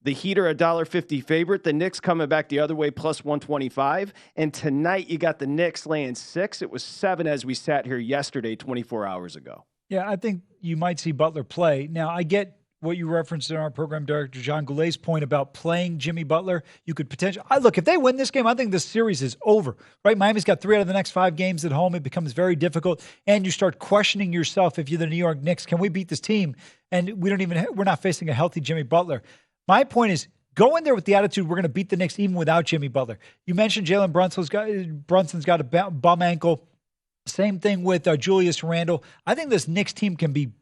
The Heat are $1.50 favorite. The Knicks coming back the other way, plus 125. And tonight you got the Knicks laying 6. It was 7 as we sat here yesterday, 24 hours ago. Yeah, I think you might see Butler play. Now, I get what you referenced in our program director, John Goulet's point about playing Jimmy Butler. You could potentially – look, if they win this game, I think this series is over, right? Miami's got 3 out of the next 5 games at home. It becomes very difficult, and you start questioning yourself if you're the New York Knicks. Can we beat this team? And we're not facing a healthy Jimmy Butler. My point is, go in there with the attitude we're going to beat the Knicks even without Jimmy Butler. You mentioned Jalen Brunson's got a bum ankle. Same thing with Julius Randle. I think this Knicks team can be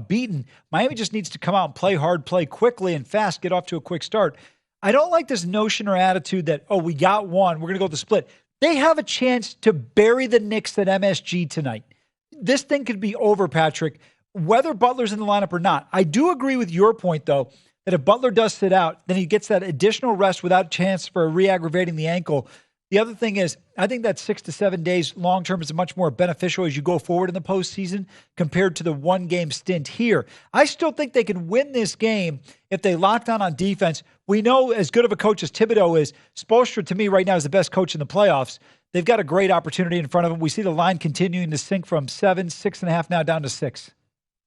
beaten. Miami just needs to come out and play hard, play quickly and fast, get off to a quick start. I don't like this notion or attitude that, we got one, we're going to go with the split. They have a chance to bury the Knicks at MSG tonight. This thing could be over, Patrick, whether Butler's in the lineup or not. I do agree with your point, though, that if Butler does sit out, then he gets that additional rest without chance for re-aggravating the ankle. The other thing is, I think that 6 to 7 days long-term is much more beneficial as you go forward in the postseason compared to the one-game stint here. I still think they can win this game if they lock down on defense. We know as good of a coach as Thibodeau is, Spoelstra, to me, right now is the best coach in the playoffs. They've got a great opportunity in front of them. We see the line continuing to sink from 7, 6.5 now down to 6.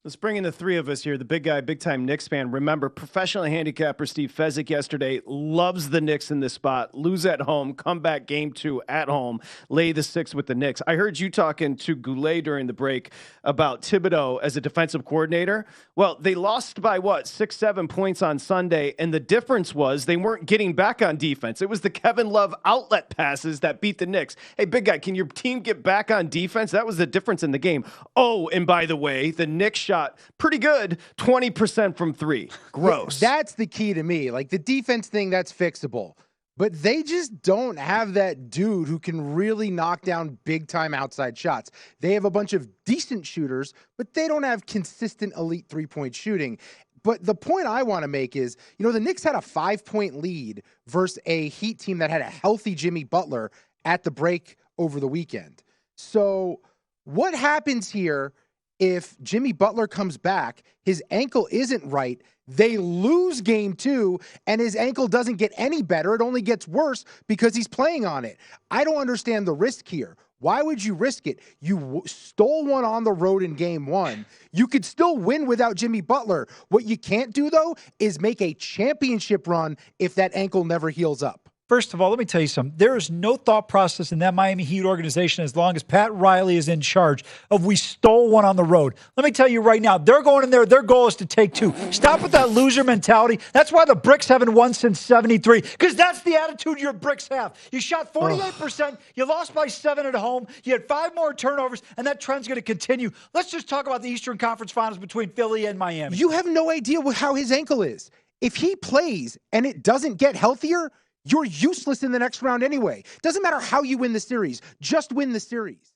Let's bring in the 3 of us here. The big guy, big-time Knicks fan. Remember, professional handicapper Steve Fezzik yesterday loves the Knicks in this spot. Lose at home, come back game 2 at home, lay the 6 with the Knicks. I heard you talking to Goulet during the break about Thibodeau as a defensive coordinator. Well, they lost by 6, 7 points on Sunday, and the difference was they weren't getting back on defense. It was the Kevin Love outlet passes that beat the Knicks. Hey, big guy, can your team get back on defense? That was the difference in the game. Oh, and by the way, the Knicks shot pretty good, 20% from 3. Gross. That's the key to me. Like the defense thing, that's fixable. But they just don't have that dude who can really knock down big-time outside shots. They have a bunch of decent shooters, but they don't have consistent elite three-point shooting. But the point I want to make is, the Knicks had a 5-point lead versus a Heat team that had a healthy Jimmy Butler at the break over the weekend. So what happens here if Jimmy Butler comes back, his ankle isn't right, they lose game 2, and his ankle doesn't get any better, it only gets worse because he's playing on it? I don't understand the risk here. Why would you risk it? You stole one on the road in game 1. You could still win without Jimmy Butler. What you can't do, though, is make a championship run if that ankle never heals up. First of all, let me tell you something. There is no thought process in that Miami Heat organization as long as Pat Riley is in charge of we stole one on the road. Let me tell you right now, they're going in there. Their goal is to take 2. Stop with that loser mentality. That's why the Bricks haven't won since 73, because that's the attitude your Bricks have. You shot 48%. You lost by 7 at home. You had 5 more turnovers, and that trend's going to continue. Let's just talk about the Eastern Conference Finals between Philly and Miami. You have no idea how his ankle is. If he plays and it doesn't get healthier, you're useless in the next round anyway. Doesn't matter how you win the series. Just win the series.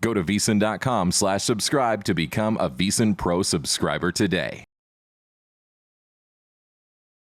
Go to VSiN.com/subscribe to become a VSiN Pro subscriber today.